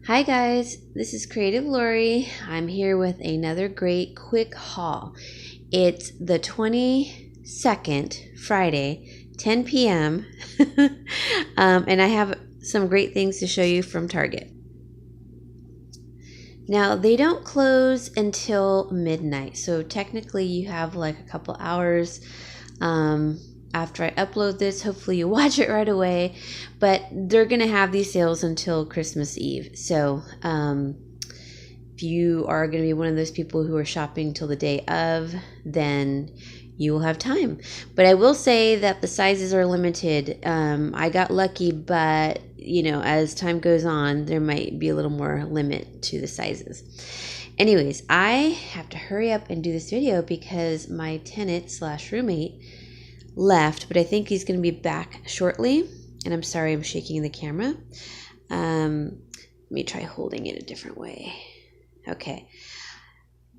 Hi guys, this is Creative Lori. I'm here with another great quick haul. It's the 22nd, Friday, 10 p.m. And I have some great things to show you from Target. Now, they don't close until midnight, so technically you have like a couple hours after I upload this. Hopefully you watch it right away, but they're gonna have these sales until Christmas Eve. So if you are gonna be one of those people who are shopping till the day of, then you will have time. But I will say that the sizes are limited. I got lucky, but as time goes on, there might be a little more limit to the sizes. Anyways, I have to hurry up and do this video because my tenant slash roommate left, but I think he's going to be back shortly. And I'm sorry I'm shaking the camera. Let me try holding it a different way. Okay.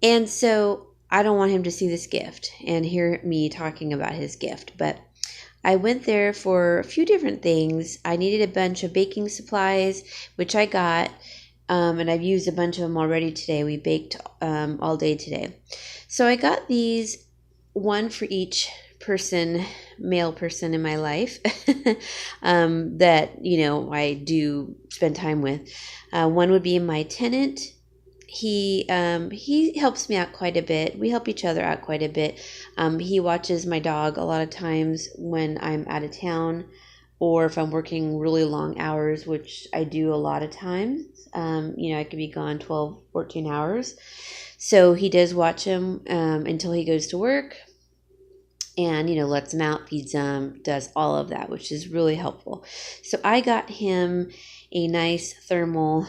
And so I don't want him to see this gift and hear me talking about his gift, but I went there for a few different things. I needed a bunch of baking supplies, which I got, and I've used a bunch of them already today. We baked all day today. So I got these, one for each male person in my life that, I do spend time with. One would be my tenant. He helps me out quite a bit. We help each other out quite a bit. He watches my dog a lot of times when I'm out of town or if I'm working really long hours, which I do a lot of times. I could be gone 12, 14 hours. So he does watch him until he goes to work and, lets him out, feeds him, does all of that, which is really helpful. So I got him a nice thermal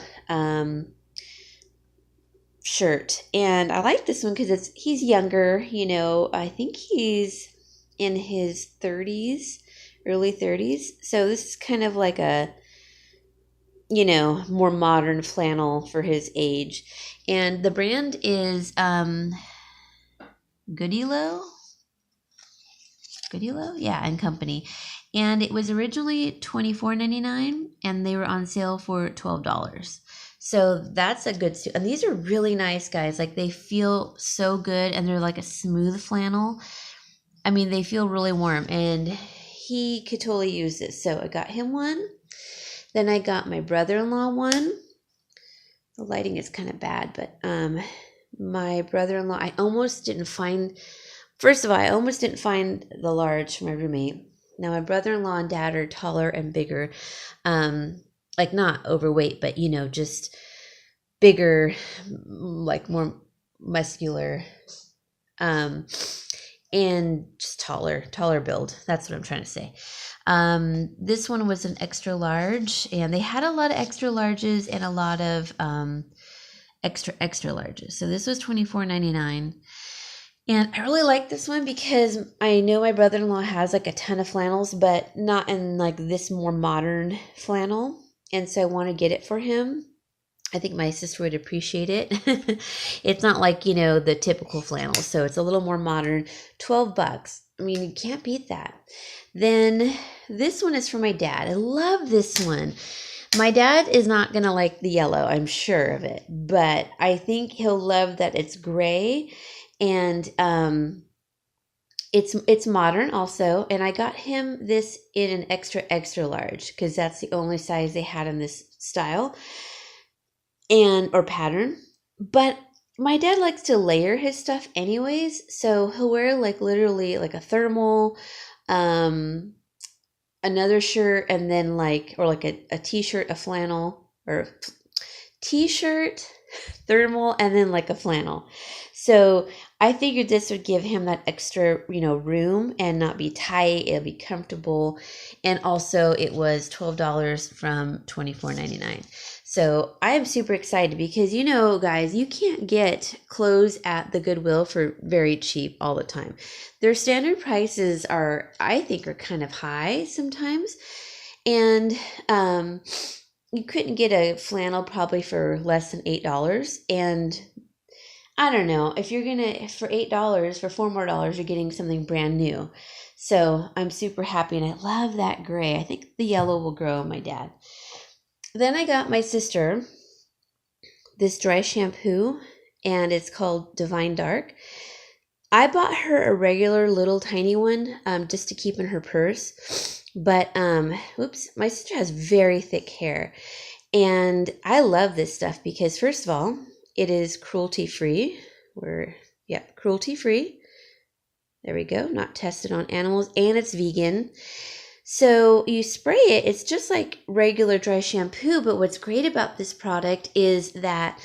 shirt, and I like this one because he's younger. I think he's in his 30s, early 30s. So this is kind of like a more modern flannel for his age, and the brand is Goodilo, yeah, and company. And it was originally $24.99 and they were on sale for $12. So that's a good suit. And these are really nice, guys. Like, they feel so good and they're like a smooth flannel. I mean, they feel really warm and he could totally use this. So I got him one. Then I got my brother-in-law one. The lighting is kind of bad, but my brother-in-law, first of all, I almost didn't find the large for my roommate. Now, my brother-in-law and dad are taller and bigger. Like, not overweight, but, just bigger, like more muscular, and just taller build. That's what I'm trying to say. This one was an extra large, and they had a lot of extra larges and a lot of extra larges. So this was $24.99. And I really like this one because I know my brother-in-law has like a ton of flannels, but not in like this more modern flannel. And so I want to get it for him. I think my sister would appreciate it. It's not like, the typical flannel. So it's a little more modern. $12. I mean, you can't beat that. Then this one is for my dad. I love this one. My dad is not going to like the yellow. I'm sure of it. But I think he'll love that it's gray. And it's modern also, and I got him this in an extra large because that's the only size they had in this style or pattern. But my dad likes to layer his stuff anyways, so he'll wear like literally like a thermal, another shirt, and then or a t-shirt, a flannel, or t-shirt, thermal, and then like a flannel. So I figured this would give him that extra, room and not be tight. It'll be comfortable. And also it was $12 from $24.99. So I am super excited because, guys, you can't get clothes at the Goodwill for very cheap all the time. Their standard prices I think are kind of high sometimes. And, you couldn't get a flannel probably for less than $8. And I don't know, if you're for $8, for $4 more, you're getting something brand new. So I'm super happy, and I love that gray. I think the yellow will grow on my dad. Then I got my sister this dry shampoo, and it's called Divine Dark. I bought her a regular little tiny one just to keep in her purse. But, whoops, my sister has very thick hair. And I love this stuff because, first of all, it is cruelty-free. Cruelty-free. There we go. Not tested on animals. And it's vegan. So you spray it. It's just like regular dry shampoo. But what's great about this product is that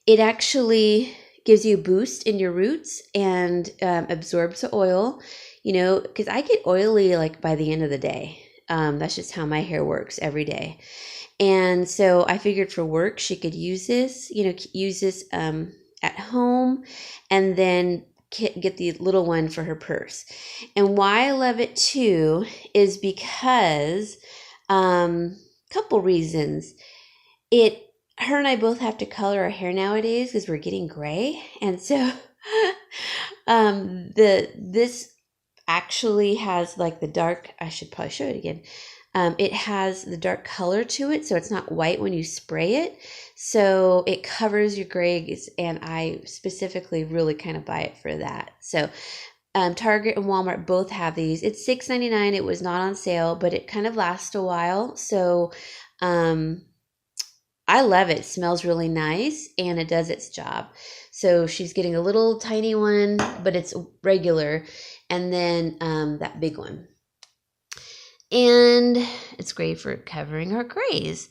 it actually gives you a boost in your roots and absorbs the oil. You know, because I get oily like by the end of the day. That's just how my hair works every day. And so I figured for work, she could use this, at home, and then get the little one for her purse. And why I love it too is because, couple reasons. Her and I both have to color our hair nowadays because we're getting gray. And so, this actually has like the dark, I should probably show it again. It has the dark color to it, so it's not white when you spray it. So it covers your grays, and I specifically really kind of buy it for that. So Target and Walmart both have these. It's $6.99. It was not on sale, but it kind of lasts a while. So I love it. It smells really nice, and it does its job. So she's getting a little tiny one, but it's regular, and then that big one. And it's great for covering our grays.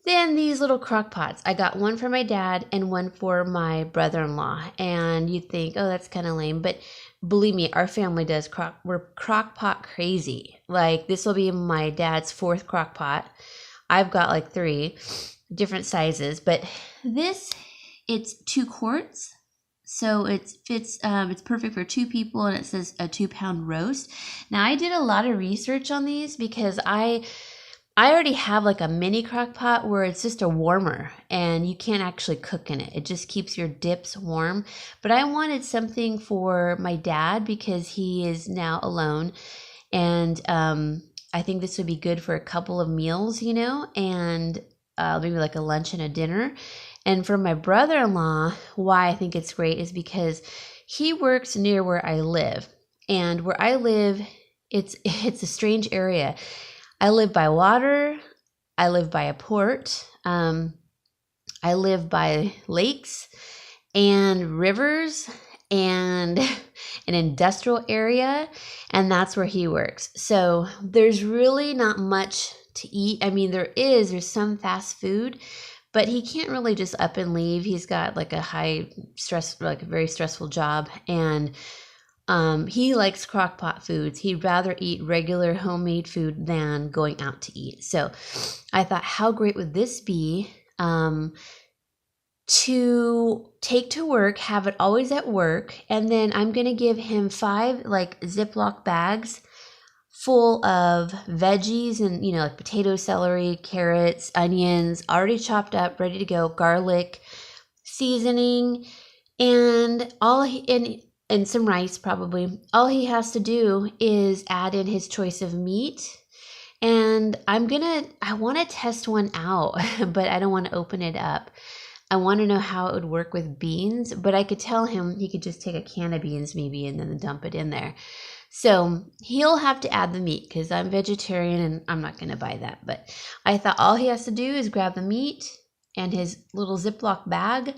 Then these little crock pots. I got one for my dad and one for my brother-in-law. And you'd think, oh, that's kind of lame. But believe me, our family does we're crock pot crazy. Like, this will be my dad's 4th crock pot. I've got like 3 different sizes. But this, it's 2 quarts. So it's perfect for 2 people, and it says a 2-pound roast. Now, I did a lot of research on these because I already have like a mini crock pot where it's just a warmer and you can't actually cook in it. It just keeps your dips warm. But I wanted something for my dad because he is now alone, and I think this would be good for a couple of meals, and maybe like a lunch and a dinner. And for my brother-in-law, why I think it's great is because he works near where I live. And where I live, it's a strange area. I live by water. I live by a port. I live by lakes and rivers and an industrial area. And that's where he works. So there's really not much to eat. I mean, there's some fast food, but he can't really just up and leave. He's got like a very stressful job, and he likes crock pot foods. He'd rather eat regular homemade food than going out to eat. So I thought, how great would this be to take to work, have it always at work, and then I'm going to give him 5 like Ziploc bags full of veggies and, like potato, celery, carrots, onions, already chopped up, ready to go, garlic, seasoning, and and some rice probably. All he has to do is add in his choice of meat. And I want to test one out, but I don't want to open it up. I want to know how it would work with beans, but I could tell him he could just take a can of beans maybe and then dump it in there. So he'll have to add the meat because I'm vegetarian and I'm not going to buy that. But I thought all he has to do is grab the meat and his little Ziploc bag,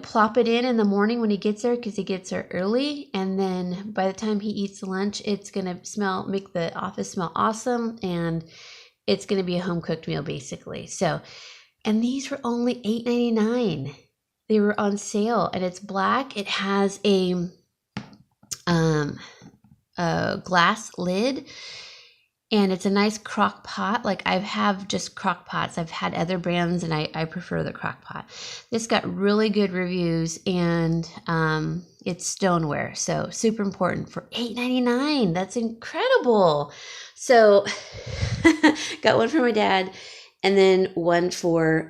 plop it in the morning when he gets there because he gets there early. And then by the time he eats lunch, it's going to make the office smell awesome. And it's going to be a home-cooked meal basically. So, and these were only $8.99. They were on sale, and it's black. It has a glass lid, and it's a nice crock pot. Like, I have just crock pots. I've had other brands, and I prefer the crock pot. This got really good reviews, and it's stoneware, so super important for $8.99. That's incredible. So got one for my dad, and then one for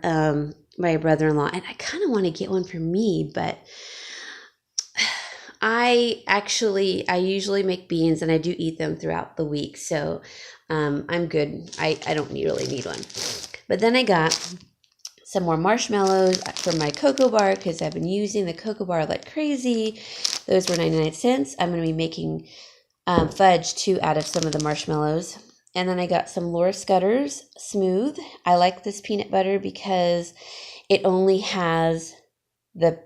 my brother-in-law, and I kind of want to get one for me, but I usually make beans, and I do eat them throughout the week, so I'm good. I don't really need one. But then I got some more marshmallows for my cocoa bar because I've been using the cocoa bar like crazy. Those were 99 cents. I'm going to be making fudge too out of some of the marshmallows. And then I got some Laura Scudder's Smooth. I like this peanut butter because it only has the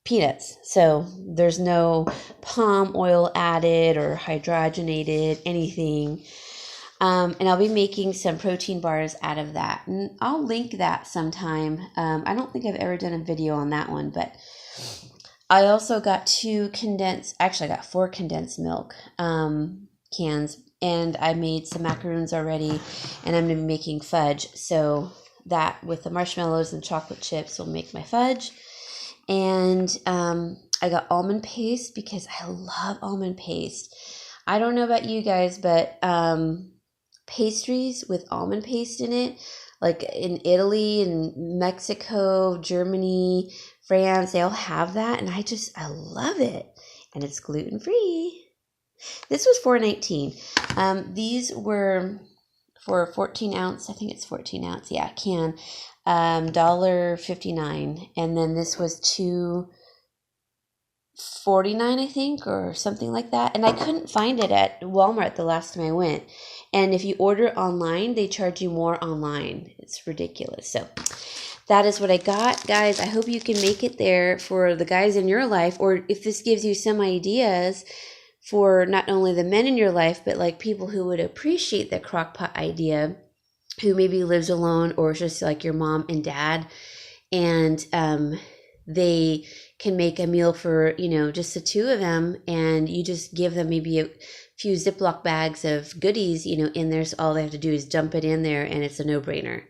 peanuts. So there's no palm oil added or hydrogenated, anything. And I'll be making some protein bars out of that. And I'll link that sometime. I don't think I've ever done a video on that one, but I also got I got 4 condensed milk cans, and I made some macaroons already, and I'm going to be making fudge. So that with the marshmallows and chocolate chips will make my fudge. And I got almond paste because I love almond paste. I don't know about you guys, but pastries with almond paste in it, like in Italy and Mexico, Germany, France, they all have that, and I love it. And it's gluten-free. This was $4.19. These were for 14 ounce, I think it's 14 ounce, yeah, can, $1.59. And then this was $2.49, I think, or something like that. And I couldn't find it at Walmart the last time I went. And if you order online, they charge you more online. It's ridiculous. So that is what I got, guys. I hope you can make it there for the guys in your life, or if this gives you some ideas for not only the men in your life, but like people who would appreciate the crock pot idea, who maybe lives alone or just like your mom and dad, and they can make a meal for, just the two of them, and you just give them maybe a few Ziploc bags of goodies, in there. So all they have to do is dump it in there, and it's a no-brainer.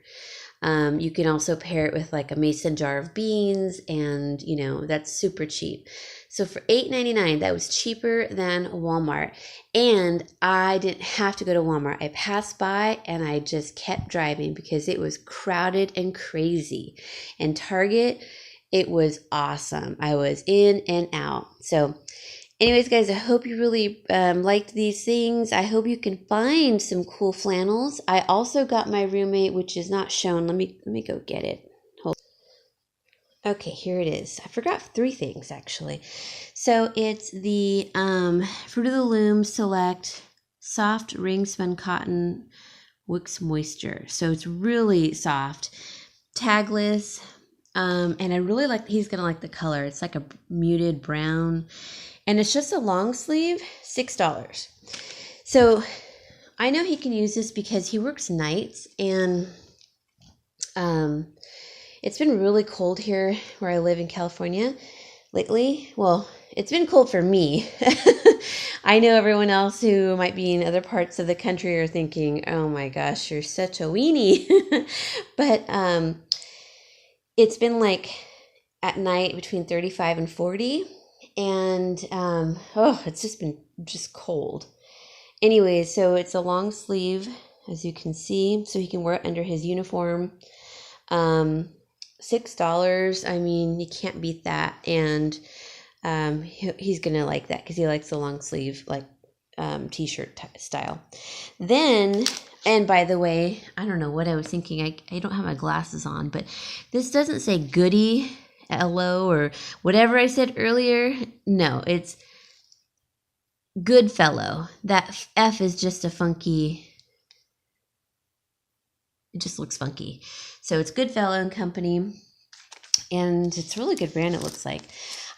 You can also pair it with like a mason jar of beans, and that's super cheap. So for $8.99, that was cheaper than Walmart. And I didn't have to go to Walmart. I passed by and I just kept driving because it was crowded and crazy. And Target, it was awesome. I was in and out. So anyways, guys, I hope you really liked these things. I hope you can find some cool flannels. I also got my roommate, which is not shown. Let me go get it. Okay, here it is. I forgot 3 things, actually. So it's the Fruit of the Loom Select Soft Ring Spun Cotton Wicks Moisture. So it's really soft, tagless, and I really like, he's going to like the color. It's like a muted brown, and it's just a long sleeve, $6. So I know he can use this because he works nights, and it's been really cold here where I live in California lately. Well, it's been cold for me. I know everyone else who might be in other parts of the country are thinking, oh my gosh, you're such a weenie. But it's been like at night between 35 and 40. And it's just been cold. Anyway, so it's a long sleeve, as you can see, so he can wear it under his uniform. $6. I mean, you can't beat that. And he's gonna like that because he likes the long sleeve, like t-shirt style. Then, and by the way, I don't know what I was thinking. I don't have my glasses on, but this doesn't say Goody LO or whatever I said earlier. No, it's Goodfellow. That F is just a funky, it just looks funky. So it's Goodfellow and Company, and it's a really good brand, it looks like.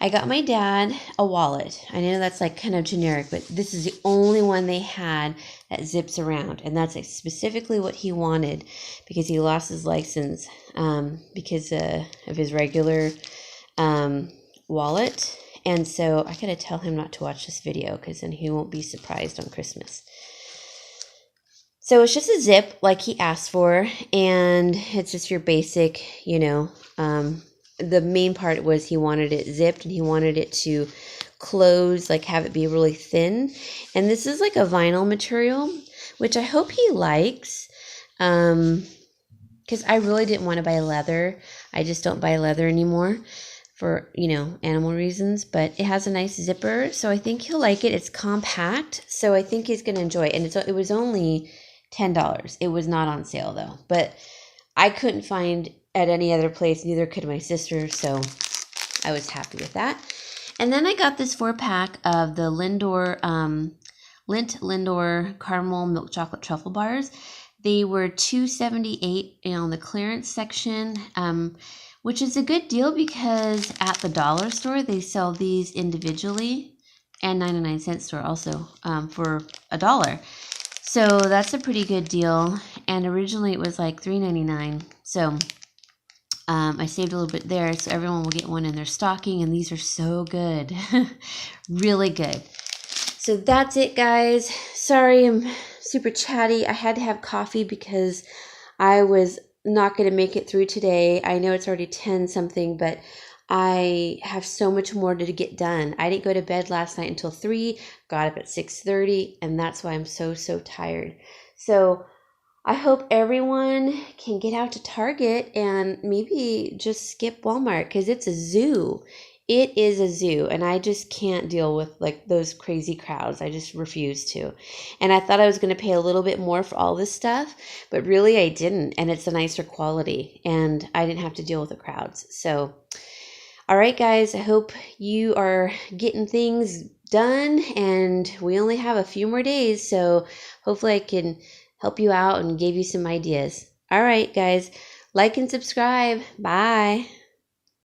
I got my dad a wallet. I know that's like kind of generic, but this is the only one they had that zips around, and that's specifically what he wanted because he lost his license because of his regular wallet. And so I gotta tell him not to watch this video because then he won't be surprised on Christmas. So it's just a zip like he asked for, and it's just your basic, the main part was he wanted it zipped and he wanted it to close, like have it be really thin. And this is like a vinyl material, which I hope he likes, because I really didn't want to buy leather. I just don't buy leather anymore for, animal reasons, but it has a nice zipper, so I think he'll like it. It's compact, so I think he's going to enjoy it. And it was only $10. It was not on sale though, but I couldn't find at any other place. Neither could my sister. So I was happy with that. And then I got this 4-pack of the Lindt Lindor caramel milk chocolate truffle bars. They were $2.78 on the clearance section, which is a good deal because at the dollar store they sell these individually, and 99-cent store also, for $1. So that's a pretty good deal. And originally it was like $3.99. So I saved a little bit there, so everyone will get one in their stocking, and these are so good. Really good. So that's it, guys. Sorry I'm super chatty. I had to have coffee because I was not going to make it through today. I know it's already 10 something, but I have so much more to get done. I didn't go to bed last night until 3, got up at 6:30, and that's why I'm so tired. So I hope everyone can get out to Target and maybe just skip Walmart because it's a zoo. It is a zoo, and I just can't deal with like those crazy crowds. I just refuse to. And I thought I was going to pay a little bit more for all this stuff, but really I didn't, and it's a nicer quality, and I didn't have to deal with the crowds. So, all right, guys, I hope you are getting things done, and we only have a few more days, so hopefully I can help you out and give you some ideas. All right, guys, like and subscribe. Bye.